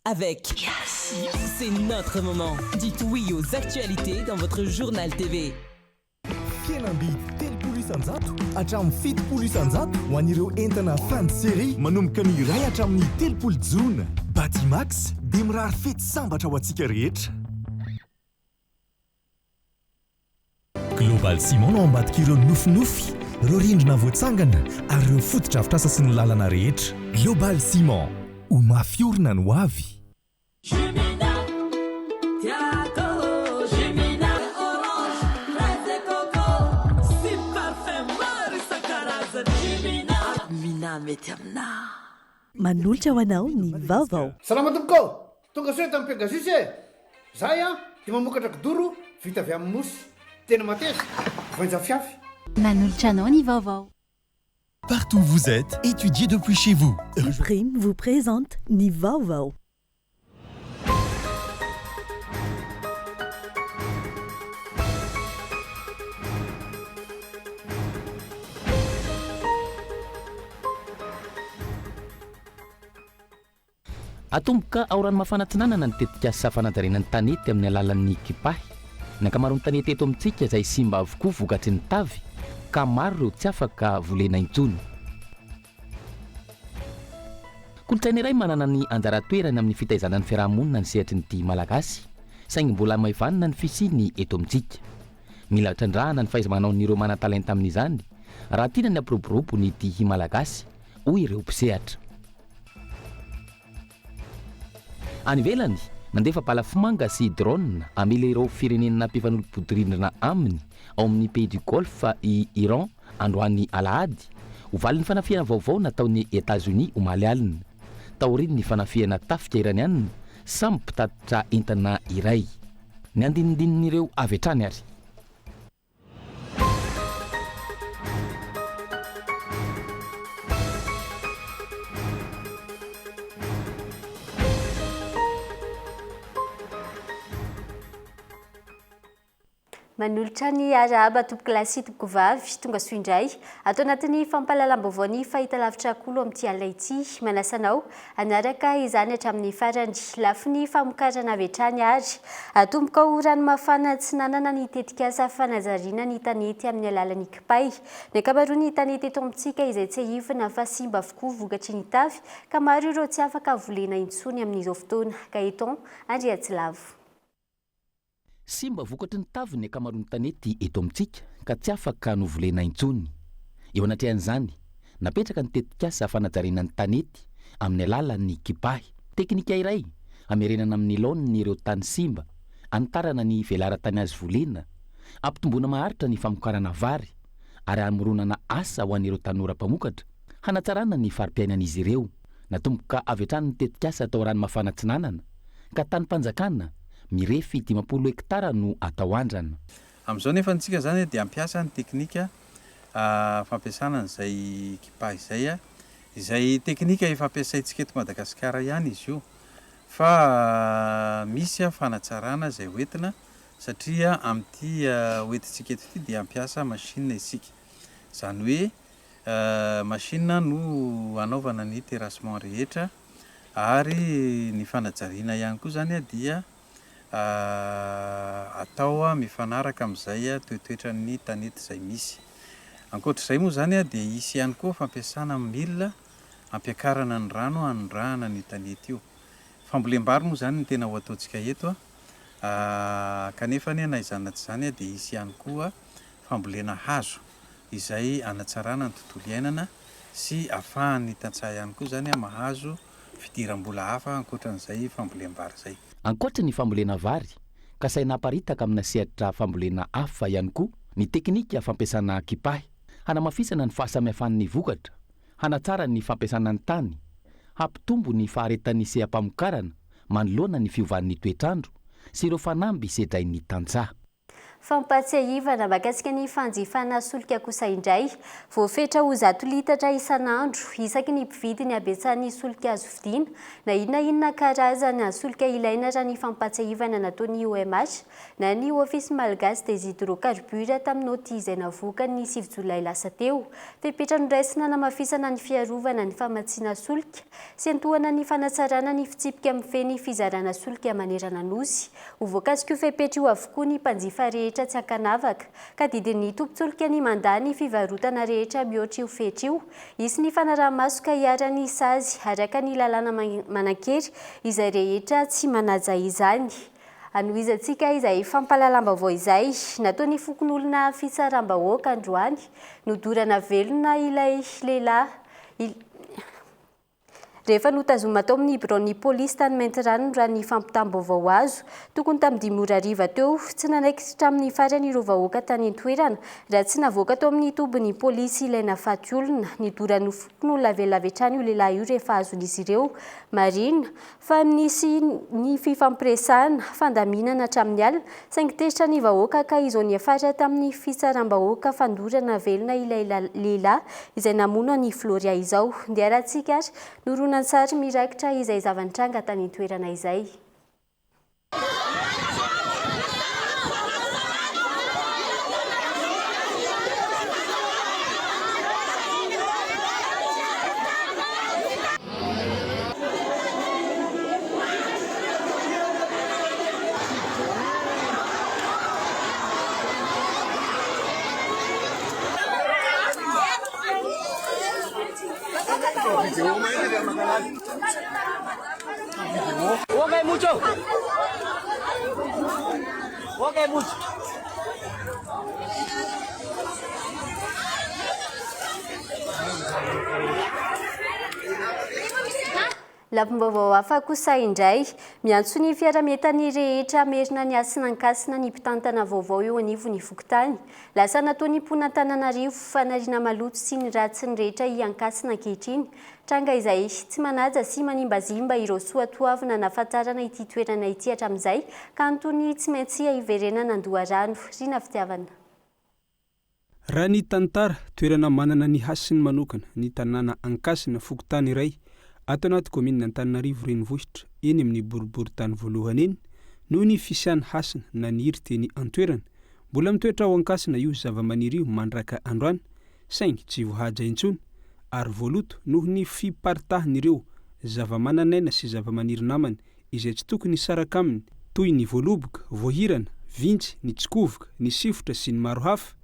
avec C'est notre moment. Dites oui aux actualités dans votre journal TV. Fianambidy telopolo isanjato hatramin'ny fitopolo isanjato ho an'ireo entana fin de série manomboka ny iray hatramin'ny telopolo jona. Batimax dia mirary fety sambatra ho antsika rehetra. Global Ciment no ambadika ireo nofinofy, ireo rindrina voatsangana ary ireo fotodrafitrasa sy ny lalana rehetra. Global Ciment, ho mafiorina no avy. Manolotra ho anao ny vaovao. Salama tompoko, tonga soe tamin'ny Pegasus e. Zahay dia mamokatra kidoro vita avy amin'ny mosy. Tena mateza, voanja fiafy. Manolotra anao ny vaovao. Partout où vous êtes, étudiez depuis chez vous. Prime vous présente ny vaovao. Atomboka ao rano mafanatsinanana ny tetika asa fanadarenan'ny tanety amin'ny alalan'ny kipahy. Ny ankamaroan'ny tanety eto amintsika izay simba avokoa vokatry ny tavy ka maro ireo tsy afaka volena intsony. Kolontsaina iray manana ny anjara toerany amin'ny fitaizana ny fiarahamonina ny sehatry ny tia malagasy, saingy mbola maivanina ny fisiany eto amintsika. Mila trandrahana ny fahaiza-manaon'ireo manan-talenta amin'izany raha tiana ny ampiroborobo ny tia malagasy hoy ireo mpisehatra. Any ivelany mandefa balafomanga sy drone amela ireo firenena mpifanolo-bodirindrina aminy ao amin'ny pays du Golfe i Iran androany alahady ho valin'ny fanafiana vaovao nataon'ny États-Unis omaly alina. Taoriny ny fanafiana tafika iranianina samy mpitatitra entana iray. Ny andinindin'ireo avy hatrany ary. Manolotra ny araba tompoko lasitoko vavy tonga soindray atao anatin'ny fampahalalam-baovao ny fahitalavitra kolo amin'ity alina ity manasanao anaraka izany hatramin'ny farany lafy ny famokarana avy hatrany ary atomboka ho rano mafana tsy nanana ny tetikasa fanazariana ny tanety amin'ny alalan'ny kipay. Ny ankamaroany ny tanety eto amintsika izay tsy ahivana fa simba avokoa vokatry ny tavy ka maro ireo tsy afaka volena intsony amin'izao fotoana ka eton Andriatsilavo. Simba vokatry ny tavy ny ankamaroan'ny tanety eto amintsika ka tsy afaka no volena intsony. Eo anatrehan'izany napetraka ny tetikasa fanajariana ny tanety amin'ny alalan'ny kipahy. Teknika iray amerenana amin'ny laoniny ireo tany simba anitarana ny velara-tany azy volena, ampitomboana maharitra ny famokarana vary ary amoronana asa ho an'ireo tanora mpamokatra hanatsarana ny farim-piainan'izy ireo. Natomboka avy hatrany ny tetikasa atao rano mafana tsinanana ka tany mpanjakana mirefy 50 hektara no atao andrana. Amin'izao nefa antsika zany dia ampiasa ny teknika fampiasana n'izay kipahy izay izay teknika efa ampiasaintsika eto Madagasikara ihany izy io fa misy fanatsarana izay hoentina satria amin'ity hoentintsika eto ity dia ampiasa machine isika. Izany hoe machine no anaovana ny terrassement rehetra ary ny fanajariana ihany koa zany dia atao mifanaraka amin'izay toetoetran'ny tanety izay misy. Ankoatr'izay moa zany dia isy ihany koa fampiasana milina ampiakarana ny rano anondrahana ny tanety io. Fambolem-bary moa zany ny tena ho ataontsika eto kanefa na izany tsy izany dia isy ihany koa fambolena hazo izay anatsarana ny tontolo iainana sy ahafahan'ny tantsaha ihany koa zany mahazo fidiram-bola hafa ankoatran'izay fambolem-bary izay. Ankoatra ny fambolena vary, ka saina aparitaka amina sehatra fambolena hafa ihany koa ny teknika fampiasana kipahy, hanamafisana ny fahasamihafan'ny vokatra, hanatsara ny fampiasana ny tany, hampitombo ny faharetan'ny seha-pamokarana, manoloana ny fiovan'ny toetrandro sy ireo fanamby sedrain'ny tantsaha. Fampatsiahivana mahakasika ny fanjifana solika kosa indray. Voafetra ho 1 litatra isan'andro isaky ny mpividy ny abetsahany solika azo vidiana na inona karazana solika ilaina raha ny fampatsiahivana nataony OMH na ny ofisy malagasy des hydrocarbures tamin'ny noti izay navoaka ny 9 jolay lasa teo. Fepetra noraisina namafisana ny fiarovana ny famatsiana solika sy antohana ny fanatsarana ny fitsipika amin'ny feny fizarana solika manerana nosy. Ho voakasika io fepetra io avokoa ny mpanjifa rehetra tsy ankanavaka ka didin'ny tompontsolika ny mandany fivarotana rehetra mihoatra io fetra io. Isy ny fanaraha-maso ka hiarany sazy araka ny lalàna manan-kery izay rehetra tsy manaja izany. Anohizantsika izay fampalalam-baovao izay nataony fokon'olona fitsaram-bahoaka androany nodorana velona ilay lehilahy rehefa notazoma tao amin'ny biron'ny polisy tany Maintirano raha ny fampitam-baovao azo tokony tamin'ny 5 ora hariva teo tsy nanaikitra amin'ny farany ireo vahoaka tany an-toerana raha tsy navoaka tao amin'ny tobin'ny polisy ilay nafaty olona nidorany fokon'olona velavetrany io lehilahy io rehefa azon'izy ireo. Marina fa nisy ny fifampiresahana fandaminana hatramin'ny alina saingy tesitra ny vahoaka ka izao ny afara tamin'ny fitsaram-bahoaka fandorana velona ilay lehilahy izay namono ny Floria izao. Ndiarantsika ary norona sary mirakitra izay zavantranga tany toerana izay. Lampam-baovao hafa kosa indray miantso ny fiara-mientany rehetra merina ny asinankasina ny mpitantana vaovao eo anivon'ny fokontany. Lasa nataony mponantananarivo fanariana maloto sy ny ratsiny rehetra hiankasina ankehitriny. Tranga izay tsy manaja sy manimbazimba ireo soatoavina nafatarana ity toerana ity hatramin'izay ka antony tsy maintsy hiverenana andoharano. Rina fitiavana. Raha ny tantara toerana manana ny hasiny manokana ny tanàna ankasina fokontany iray ato anaty komina Antananarivo renivohitra eny amin'ny boribory-tany voalohany eny noho ny fisiany hasina na niry teny antoerana mbola mitoetra ao ankasina io zavamaniry io mandraka androany saingy tsy voahaja intsony ary voaloto noho ny fiparitahan'ireo zavamananaina sy zavamaniry namany izay tsy tokony saraka aminy toy ny voaloboka, voahirana, vintsy, ny tsikovoka, ny sifotra sy ny maro hafa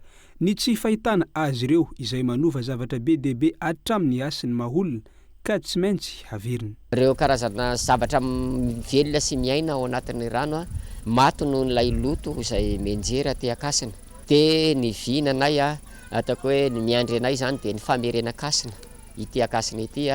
ny tsy fahitana azy ireo izay manova zavatra be dehibe hatramin'ny asiny maholona ka tsy maintsy haverina. Ireo karazana zavatra velona sy miaina ao anatin'ny rano maty noho n'ilay loto izay menjery aty akasina. Dia ny vinanay ataoko hoe ny miandry anay izany dia ny famerenan-kasina ity akasina ity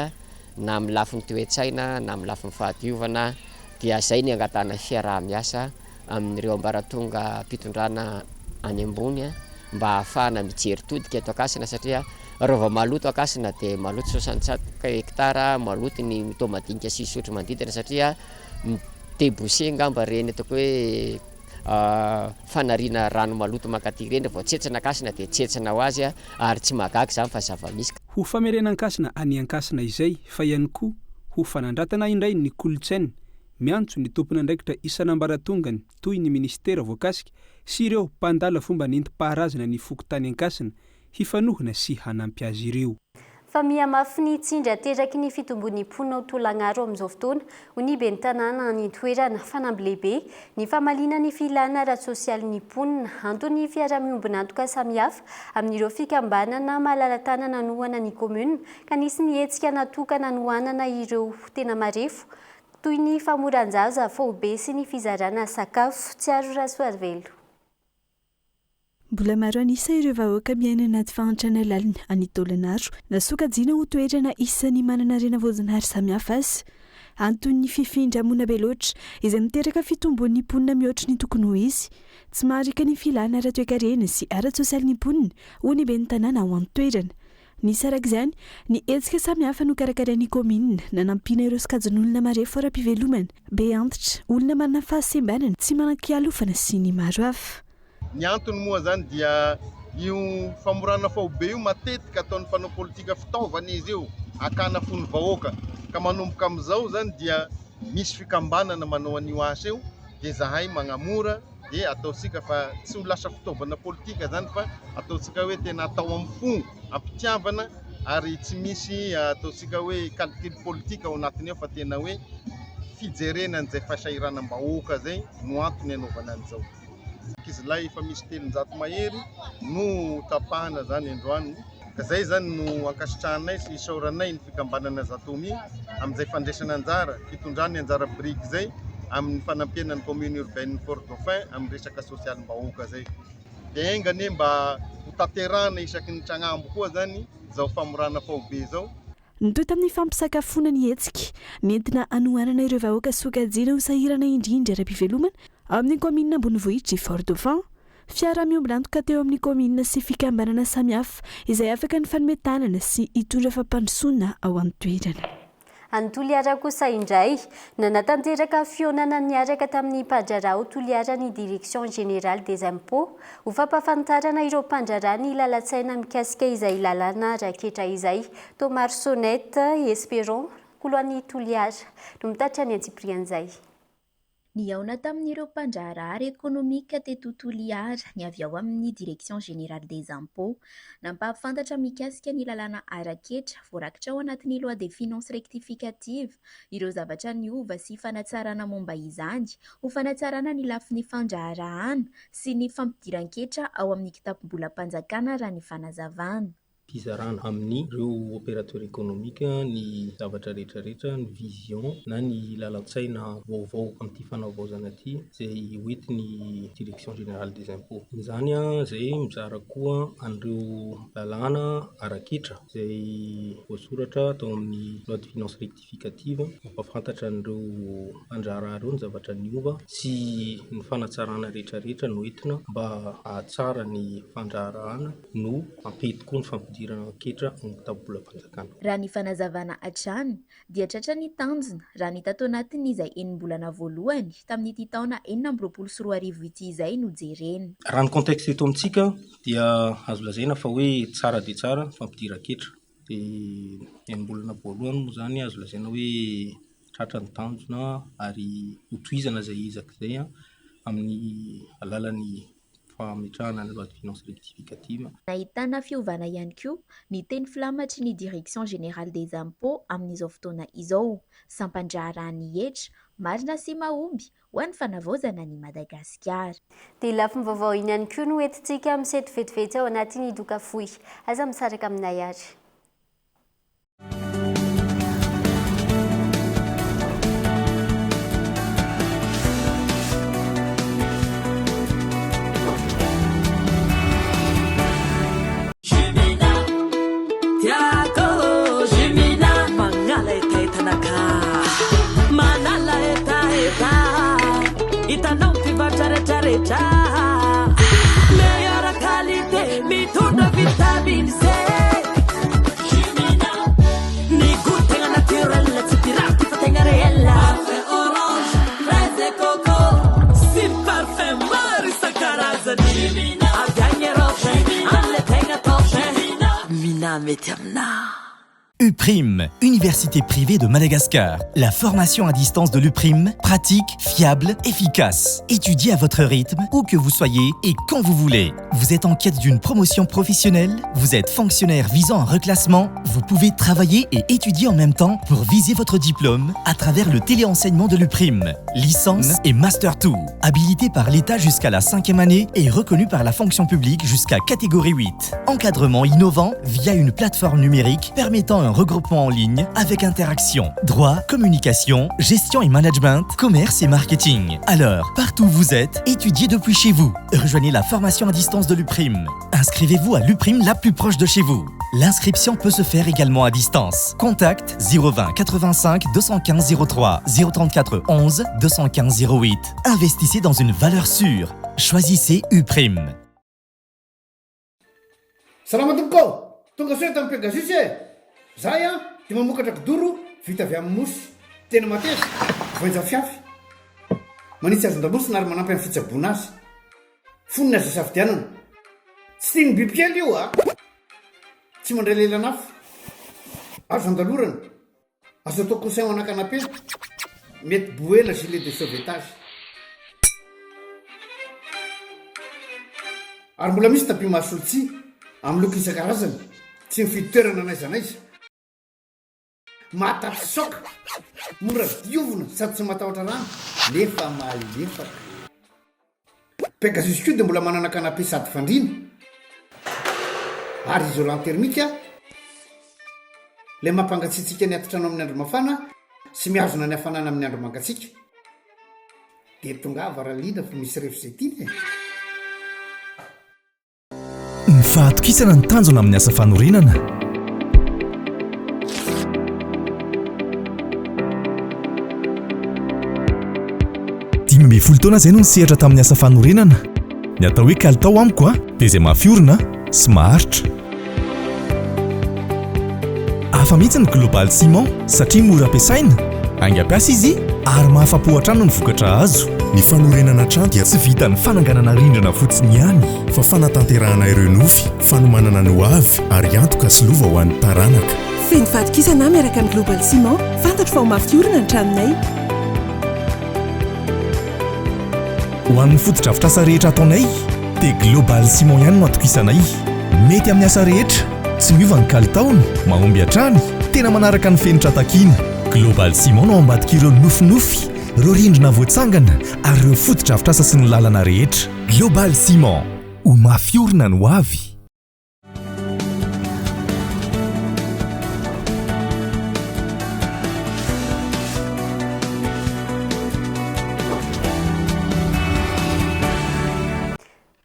na amin'ny lafin'ny toe-tsaina na amin'ny lafin'ny fahadiovana dia izay ny angatahana fiaraha-miasa amin'ireo ambaratonga mpitondrana any ambony mba ahafahana mijery todika eto akasina satria rova maloto akasina dia maloto 67 hektara maloto ny mitômadinika 6 sotro mandidina satria mitebose ngamba reny ataoko hoe fanariana rano maloto makaty reny vao tsetsana akasina dia tsetsana ho azy ary tsy magaga zany fa zava-misy. Ho famerenan-kasina any ankasina izay fa ihany koa ho fanandratana indray ny kolotsaina miantso ny tompona andraikitra isan'ambaratongany toy ny ministera voakasika sy ireo mpandala fomba nentim-paharazana ny fokontany ankasina hifanohina sy hanampy azy ireo. Fa mihamafy ny tsindry ateraky ny fitombon'ny mponina ho tolagnaro amin'izao fotoana ho ny ben'ny tanàna ny toerana fanamby lehibe ny famalina ny filana ara-tsosialin'ny mponina antony fiara-miombina antoka samihafa amin'ireo fikambanana malala-tanana nohana ny komuna ka nisy ny hetsika natokana nohanana ireo tena marefo toy ny famoran-jaza fobe sy ny fizarana sakafo tsy aro rasoavelo. Mbola maro anisa ireo vahoaka miaina anaty fahantrana lalina any Tolagnaro nasokajiana ho toerana isan'ny manana rena voajanahary samihafa azy antony ny fifindra mona be loatra izay miteraka fitombon'ny mponina mihoatra ny tokony ho izy tsy maharika ny filana ara-toe-karena sy ara-tsosialin'ny mponina ho ny ben'ny tanàna ao an-toerana. Nisy arak'izany ny hetsika samihafa no karakarain'ny komina nanampiana ireo sokajin'olona marefo ara-pivelomana be antitra olona manana fahasembanana tsy manan-kialofana sy ny maro hafa. Ny antony moa zany dia io famorana faobe io matetika ataon'ny mpanao politika fitaovana izy io akana fony vahoaka ka manomboka amin'izao zany dia misy fikambanana manao an'io asa io dia zahay magnamora dia ataotsika fa tsy ho lasa fitaovana politika zany fa ataotsika hoe tena atao amin'ny fo ampitiavana ary tsy misy ataotsika hoe calcul politika ao anatiny ao fa tena hoe fijerena an'izay fahasahiranam-bahoaka zay no antony anaovana an'izao. Izy lahy efa misy 700 mahery no tapahana zany androany ka zay zany no ankasitrahanay sy isaoranay ny fikambanana zatomy amin'izay fandraisana anjara fitondrany anjara brique zay amin'ny fanampianan'ny commune urbaine Fort Dauphin amin'ny resaka sosialim-bahoaka zay dia engane mba ho tanterahana isaky ny tragnambo koa zany zao famorana faobe zao. Nitoy tamin'ny fampisakafoana ny hetsika nentina anohanana ireo vahoaka sokajiana ho sahirana indrindra ara-pivelomana amin'ny commune Ambonivohitra Fort Dauphin. Fiara miombilantoka teo amin'ny commune sy fikambanana samihafa izay afaka ny fanometanana sy hitondra fampandrosoana ao an-toerana. Toliara kosa indray nanatanteraka fionana niaraka tamin'ny mpandrarao toliarany Direction Générale des Impôts ho fampafantarana ireo mpandrarany lalatsaina mikasika izay lalana raketra izay Tomar Sonnette Esperon koloany toliara no mitatitra ny antsiprian'izay. Ny aona tamin'ireo mpandrarary ekonomika teto Toliara ny avy ao amin'ny Direction Générale des Impôts nampahafantatra mikasika ny lalàna araketra voarakitra ao anatin'ny loi des finances rectificative ireo zavatra niova sy fanatsarana momba izany ho fanatsarana ny lafin'ny fandraharahana sy ny fampidiran-ketra ao amin'ny kitapom-bolam-panjakana raha ny fanazavana. Fizarana amin'ny ireo opérateur économique ny zavatra rehetrarehetra ny vision na ny lalan-tsaina vaovao amin'ity fanavaozana ity izay hoentin'ny Direction Générale des Impôts. Izany izay mizara koa an'ireo lalàna araketra izay voasoratra atao amin'ny loi de finances rectificative mampafantatra an'ireo mpandrarary ireo ny zavatra niova sy ny fanatsarana rehetrarehetra no entina mba ahatsara ny fandraharahana no ampety koa ny fampidirana ketra amin'ny tabolam-panjakana. Raha ny fanazavana hatrany dia tratra ny tanjona raha ny tato anatiny izay enim-bolana voalohany tamin'ity taona 2024 ity izay no jerena. Raha ny contexte eto amintsika dia azo lazaina fa hoe tsara dia tsara fampidiran-ketra dia enim-bolana voalohany moa zany azo lazaina hoe tratra ny tanjona ary hotohizana izay ezak'izay amin'ny alalan'ny fametrahana ny loi de finances rectificative. Nahitana fiovana ihany koa ny teny filamatry ny Direction Générale des Impôts amin'izao fotoana izao sampandraharany hetra marina sy mahomby ho an'ny fanavaozana ny Madagasikara. Dia lafiny vaovao iny ihany koa no entintsika amin'ny sety vetivety ao anatin'ny doka fohy. Aza misaraka aminay ary. Itanao kivatraretraretra meilleure qualité mitondra vitamine C ny goût-tegna naturel tsy pirate fa tegna réel parfum orange fraise et coco sy parfum maro isan-karazany avy roche amle tegna torche mina mety amina. UPRIM, Université privée de Madagascar. La formation à distance de l'UPRIM, pratique, fiable, efficace. Étudiez à votre rythme, où que vous soyez et quand vous voulez. Vous êtes en quête d'une promotion professionnelle? Vous êtes fonctionnaire visant un reclassement? Vous pouvez travailler et étudier en même temps pour viser votre diplôme à travers le téléenseignement de l'UPRIM. Licence et Master 2. Habilité par l'État jusqu'à la 5e année et reconnu par la fonction publique jusqu'à catégorie 8. Encadrement innovant via une plateforme numérique permettant un regroupement en ligne avec interaction, droit, communication, gestion et management, commerce et marketing. Alors, partout où vous êtes, étudiez depuis chez vous. Rejoignez la formation à distance de l'UPRIM. Inscrivez-vous à l'UPRIM la plus proche de chez vous. L'inscription peut se faire également à distance. Contact 020 85 215 03 034 11 215 08. Investissez dans une valeur sûre. Choisissez UPRIM. Salama tompoko, tonga soa tamin'ny Pegasus e. Zahay dia mamokatra kidoro vita avy amin'ny mosy tena mateza voenja fiafy manitsy azon-damosina ary manampy amin'ny fitsaboana azy fonina aza safidianana tsy tiany bibikely io a tsy mandray lelanafo azo andalorana azo atao conseil ana-canapé mety boela gilet de sauvetage ary mbola misy tapis masolotsi amin'ny loko isan-karazany tsy mifidy toerana n'aiza n'aiza mahatapy soka mora diovina sady tsy matahotra rano nefa malefaka Pegasus dia mbola manana canapé sady fandrina ary isolant thermique le mampangatsiatsika ny atitrano amin'ny andro mafana sy miazona ny hafanana amin'ny andro mangatsiaka dia tongava ralina fa misy refzetiny ny fahatokisana ny tanjona amin'ny asa fanorenana dimy folo taona izay no nisehatra tamin'ny asa fanorenana ny atao hoe kalitao amiko dia izay mafiorina sy maharitra hafa mihitsy ny global ciment satria mora ampiasaina angam-piasa izy ary mahafapo hatrano ny vokatra azo ny fanorenana trano dia tsy vita ny fananganana rindrina fotsiny ihany fa fanatanterahana ireo nofy fanomanana no avy ary antoka sy lova ho an'ny taranaka feno fatokisana miaraka amin'ny global ciment fantatro fa ho mafiorina ny tranonay ho an'ny fotodrafitrasa rehetra ataonay dia global ciment ihany no atokisanay mety amin'ny asa rehetra tsy miova ny kalitaony mahomby hatrany tena manaraka ny fenitra takiana global ciment no ambadika ireo nofinofy ireo rindrina voatsangana ary ireo fotodrafitrasa sy ny lalana rehetra global ciment ho mafiorina no avy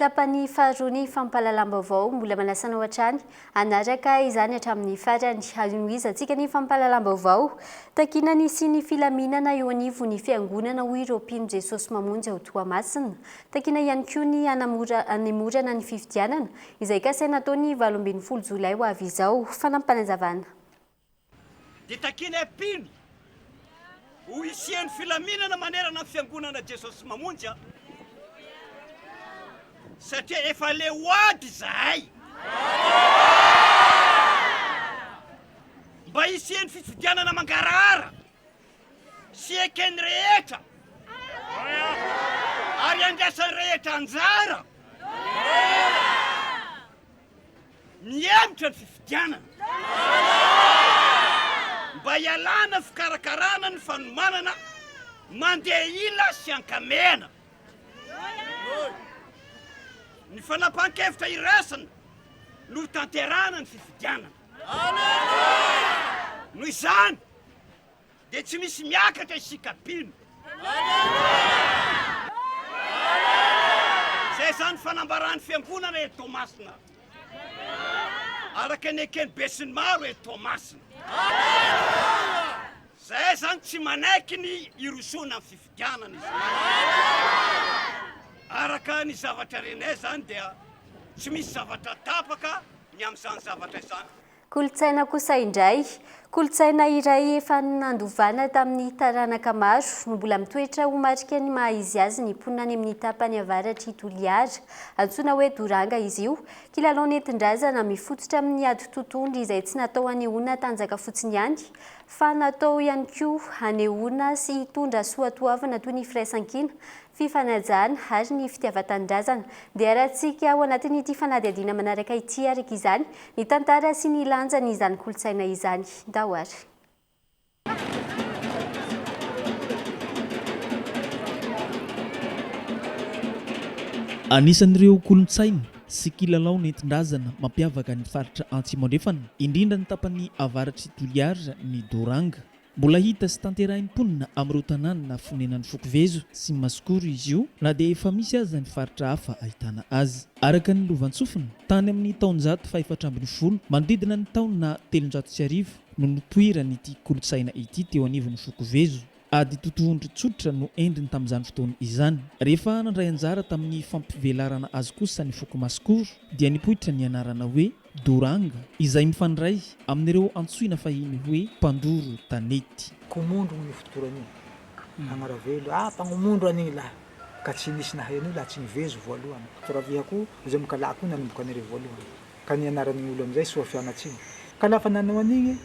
tapany faharoany fampahalalam-baovao mbola manasana ao hatrany anaraka izany hatramin'ny farany anoizantsika ny fampahalalam-baovao takinany sy ny filaminana eo anivo ny fiangonana ho ireo mpino Jesosy mamonjy ao Toamasina takina ihany koa ny hanemorana ny fifidianana izay kasaina nataony 12 Jolay ho avy izao fanampanazavana dia takina mpino ho isian'ny filaminana manerana ny fiangonana Jesosy mamonjy satria efa le hoady zahay mba isian'ny fifidianana mangarara sy ekeny rehetra ary andrasany rehetra anjara miemitra ny fifidianana mba ialana fikarakarana ny fanomanana mandeha ila sy ankamena ny fanapahan-kevitra irasana no tanterana ny fifidianana noho izany dia tsy misy miakatra isika mpino zay zany fanambarany fiangonana eto Toamasina araka ny ekeny be sy ny maro eto Toamasina zay zany tsy manaiky ny irosona ny fifidianana araka ny zavatra renay zany dia tsy misy zavatra tapaka ny amin'izany zavatra izany kolotsaina kosa indray kolotsaina iray efa nandovana tamin'ny taranaka maro no mbola mitoetra ho marika ny maha-izy azy ny mponina any amin'ny tapany avaratry Toliara antsoina hoe Doranga izy io kilalao nentin-drazana mifototra amin'ny ady totohondry izay tsy natao hanehoana tanjaka fotsiny ihany fa natao ihany koa hanehoana sy hitondra soatoavana toy ny firaisan-kina fifanajana ary ny fitiavan-tanindrazana dia rahantsika ao anatin'ity fanadihadiana manaraka ity araka izany ny tantara sy ny lanjany izany kolotsaina izany dahoary anisan'ireo kolontsaina sy kilalao nentin-drazana mampiavaka ny faritra Antsimo andrefana indrindra ny tapany avaratry Toliara ny Doranga mbola hita sy tanterahin'ny mponina amin'ireo tanàna fonenan'ny Fokovezo sy Masikoro izy io na dia efa misy aza ny faritra hafa ahitana azy araka ny lovantsofina tany amin'ny taonjato fa 410 manodidina ny taona 300 no nipoirana ity kolotsaina ity teo anivon'ny Fokovezo ady totohondry tsotra no endriny tamin'izany fotoana izany rehefa nandray anjara tamin'ny fampivelarana azy kosa ny Foko Masikoro dia nipoitra ny anarana hoe Doranga izay mifandray amin'ireo antsoina fahiny hoe mpandoro tanety komondro ny fotorany anaravelo mpagnomondro an'igny lahy ka tsy nisy nahain'io laha tsy nivezo voalohany toravihako zay mikalako nanomboka an'ireo voalohany ka ny anaran'ny olo am'izay soa fianatsiny ka lafa nanao an'igny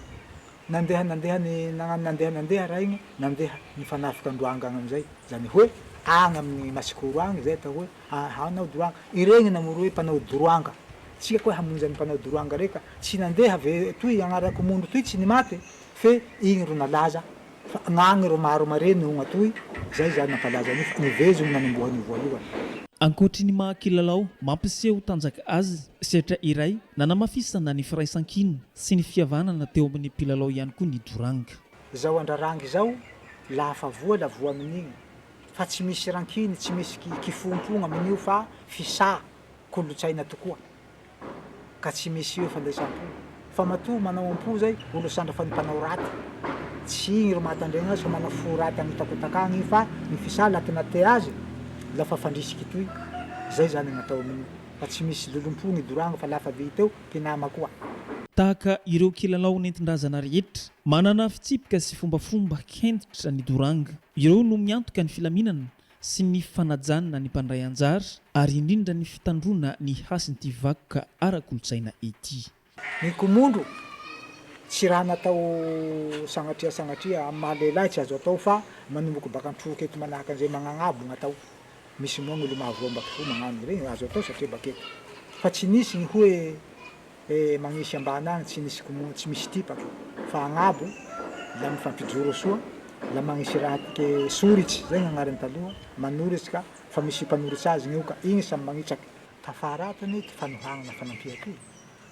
nandeha nandeha raha igny nandeha nifanafika androanga agny am'izay zany hoe agny amin'ny masikoro agny zay atao hoe hanao doroanga iregny namoro hoe mpanao doroanga tsika koa hamonjy amin'ny mpanao doroanga reka tsy nandeha ave toy agnarako mondo toy tsy nimaty fe igny ro nalaza fa gn'agny ro maro mare nohogna toy zay zany nampalaza nivezony nanombohany voalohany ankoatry ny mahakilalao mampiseho tanjaka azy setra iray nanamafisana ny firaisan-kiny sy ny fihavanana teo amin'ny mpilalao ihany koa ny doranga zao andrarangy zao lafa vola voa amin'igny fa tsy misy rankiny tsy misy kifompogna amin'io fa fisà kolotsaina tokoa ka tsy misy io fandraisam-po fa matoa manao ampo zay olo sandra fa nimpanao raty tsy igny ro mahatandregna azy fa manao fo raty amitakotakagny fa ny fisà latinate azy lafa fandrisiky toy zay zany natao amin'io fa tsy misy lolompogny doranga fa lafa viteo mpinama koa tahaka ireo kilalao nentindrazana rehetra manana fitsipika sy fombafomba kentitra ny doranga ireo no miantoka ny filaminana sy ny fanajanana ny mpandray anjara ary indrindra ny fitandrona ny hasiny vakoka ara-kolotsaina ety ny komondro tsy raha natao sagnatria amin'ny mahalehilahy tsy azo atao fa manomboky baka antroky eto manahaka an'izay magnagnabo gn'atao misy moa gn'olo mahavoambaka fo magnano regny azo atao satria baketo fa tsy nisy ny hoe magnisy ambany agny tsy nisy tsy misy tipaky fa agnabo la mifampijoro soa la magnisy raha tike soritsy zay gn'agnarany taloha manoritsy ka fa misy mpanoritsy azy gn'io ka igny samy magnitsaky tafaratany ty fanohagnana fanampiaky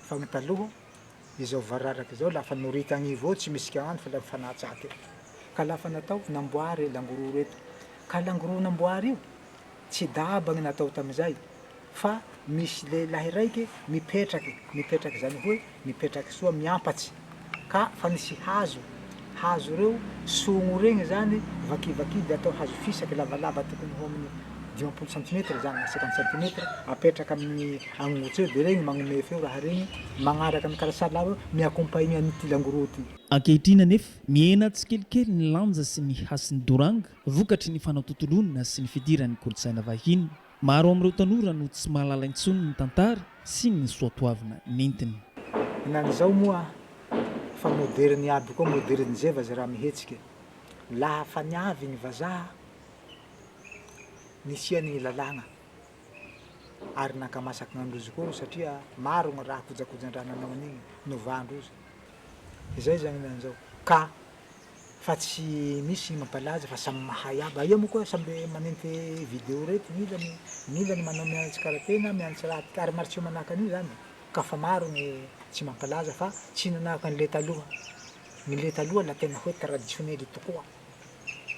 fa gny taloha izao vararaky zao lafa norita agnivo tsy misy kagnano fa la fanatsaky ka lafa natao namboary langoro reto ka langoro namboary io tsy dabagny natao tamizay fa misy lehilahy raiky mipetraky zany hoe mipetraky soa miampatsy ka fa nisy hazo reo sogno regny zany vakivaky de atao hazo fisaky lavalava tokony ho amin'ny 50 cm zany 50 cm apetraka amin'ny agnotsy eo de regny magnome feo raha regny magnaraka ny karasalava miakompaigny an'ity langoro ty ankehitriny anefa miena tsikelikely ny lanja sy ny hasiny doranga vokatry ny fanaototolonina sy ny fidiran'ny kolotsaina vahiny maro amin'ireo tanora no tsy mahalala intsony ny tantara sy ny soatoavina nentiny nany zao moa fa moderne aby koa moderne zay va zay raha mihetsika lafa niavy ny vazaha nisiany lalagna ary nakamasaky gn'androzy koa satria maro gny raha kojakojan-draha nanao an'igny novandrozy izay zany nan'izao ka fa tsy misy mampalaza fa samy mahay aby aia moa koa samby manenty vidéo reto milany manao mianatsy karatena mianatsy raha ary maro tsy manahaka an'io zany ka fa maro ny tsy mampalaza fa tsy nanahaka ny le taloha la tena hoe traditionnely tokoa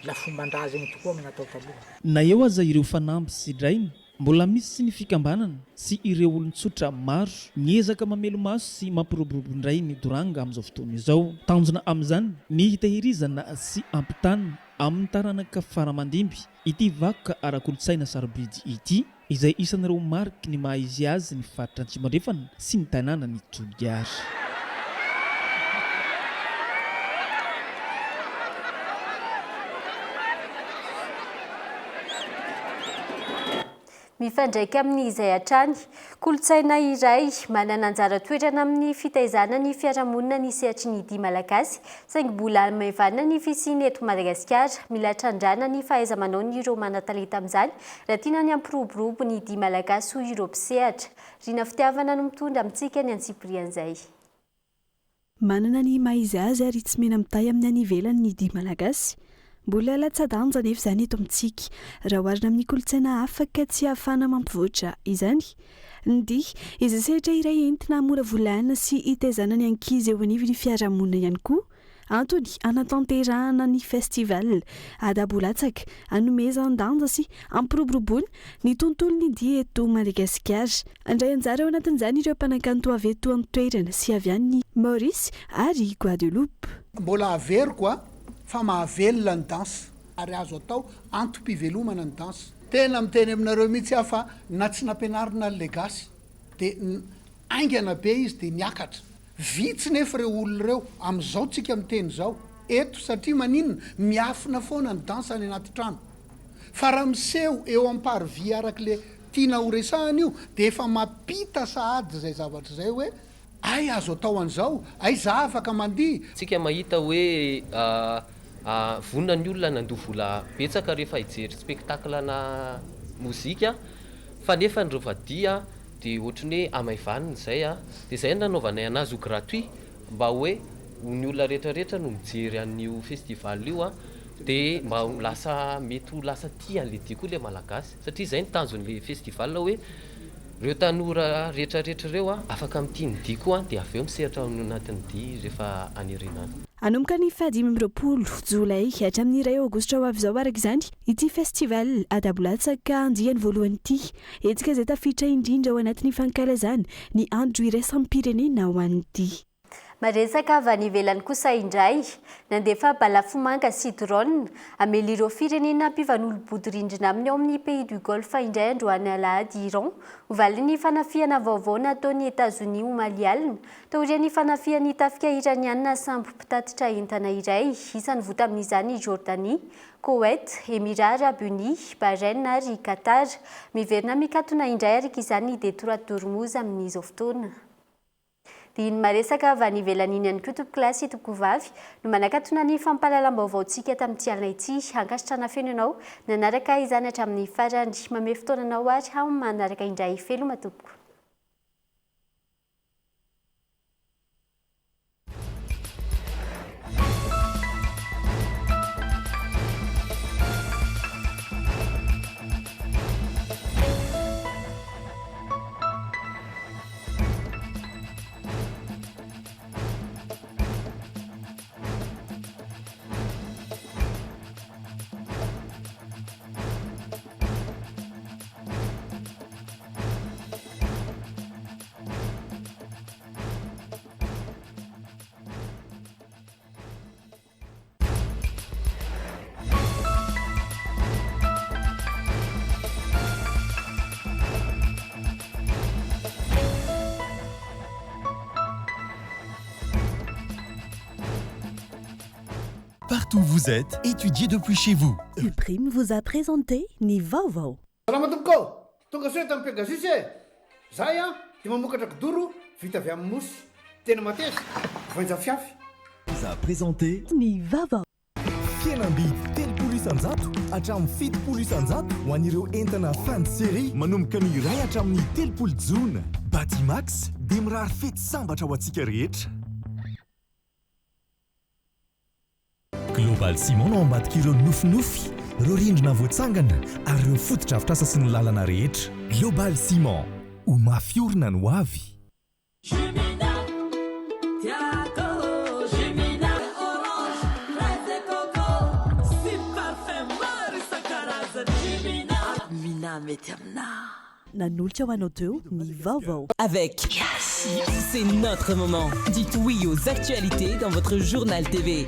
la fomban-drazagny tokoa ny natao taloha na eo aza ireo fanampy sy drainy mbola misy sy ny fikambanana sy ireo olon-tsotra maro miezaka mamelo maso sy mampiroborobo-ndray ny doranga amin'izao fotoana izao tanjona amin'izany ny hitahirizana sy ampitanina amin'ny taranaka faramandimby ity vakoka ara-kolotsaina sarobidy ity izay isan'ireo mariky ny maha izy azy ny faritra Antsimandrefana sy ny tanàna ny Toliara. Mifandraika amin'ny izay hatrany, kolotsaina iray manana anjara toerana amin'ny fitaizana ny fiarahamonina ny sehatry ny dihy malagasy saingy mbola maivana ny fisiany eto Madagasikara mila trandrana ny fahaiza-manao ny ireo manan-talenta amin'izany raha tiana ny ampiroborobo ny dihy malagasy ho ireo mpisehatra. Rina fitiavana no mitondra amintsika ny antsiprian'izay. Manana ny maha izy azy ary tsy mena mitay amin'ny any ivelany ny dihy malagasy. Mbola latsa-danja nefa izany eto amintsika raha oharina amin'ny kolotsaina afaka tsy ahafahana mampivoatra izany. Ny dihy izay sehatra iray entina mora volana sy hitaizana ny ankizy eo anivon'ny fiarahamonina ihany koa. Antony anatanterahana ny festival adabolatsaka anomezan-danja sy ampiroboroboana ny tontolon'ny dihy eto Madagasikara. Andray anjara ao anatin'izany ireo mpanakanto avy eto an-toerana sy avy any Maurice ary Guadeloupe. Mbola averiko fa mahavelona ny dansa ary azo atao antom-pivelomana ny dansa. Tena miteny aminareo mihitsy aho fa na tsy nampianarina le gasy dia aingana be izy dia miakatra. Vitsy nefa ireo olona ireo amin'izao tsika miteny izao eto satria maninona miafina foana ny dansa any anaty trano. fa raha miseho eo amparivy arak'le tiana horesahana io de efa mampita sahady zay zavatra zay hoe ay azo atao an'izao ay za afaka mandihy tsika mahita hoe vonina ny olona nandovola betsaka rehefa hijery spectacle na mozika fa nefa nyreo vadia de ohatrany hoe amaivaniny zay de zay nanaovanay anazy ho gratuit mba hoe ny olona rehetrarehetra no mijery an'io festival io de mba lasa mety ho lasa tia an'le dia koa le malagasy satria zay ny tanjon'le festival hoe reo tanora rehetrarehetra reo afaka mitiany dia koa de avy eo miseratra ao anatin'ny dia rehefa anerenana. Anomboka ny 15 jolay hatramin'ny 2 aogositra ho avy izao araka izany ity festival adabolatsaka andiany voalohany ity etsika izay tafiditra indrindra ao anatin'ny fankalazana ny andro iraisam-pirenena ao an'ity. Maresaka avy any ivelany kosa indray nandefa balafomanga sy drone amely ireo firenena mpivanolo-bodirindrina amin'ny ao amin'ny pays du Golfe indray androany alahady Iran hovali'ny fanafiana vaovao nataon'ny États-Unis ho malialina taorian'ny fanafian'ny tafika iraniana sambo mpitatitra entana iray isany vota amin'izany Jordanie, Koweït, Émirats Arabes Unis, Bahreïn ary Qatar miverina mikatona indray araka izany Detroit d'Ormuz amin'izao fotoana. Dia ny maresaka avy any ivelany iny ihany koa tompoklasy tompokvavy no manakatona ny fampahalalam-baovaontsika tamin'ity alina ity hankasitrana feno ianao nanaraka izany hatramin'ny farany mame fotoananao ary amin'ny manaraka indray felo matompoko. Partout où vous êtes, étudiez depuis chez vous. Uprime vous a présenté ni vaovao. Salama tompoko, tonga soa tamin'ny Pegasus zahay dia mamokatra kidoro vita avy amin'ny mosy tena mateza voanja fiafy. Vous a présenté ni vaovao. Fihenam-bidy 30 isan-jato hatramin'ny 70 isan-jato ho an'ireo entana fin de série manomboka ny iray hatramin'ny 30 jona. Batimax dia mirary fety sambatra ho antsika rehetra. Global Ciment no ambadika ireo nofinofy, ireo rindrina voatsangana ary ireo fotodrafitrasa sy ny lalana rehetra. Global Ciment, ho mafiorina no avy. Nanolotra ho anao teo ny vaovao. Avec Yassi, c'est notre moment. Dites oui aux actualités dans votre journal TV.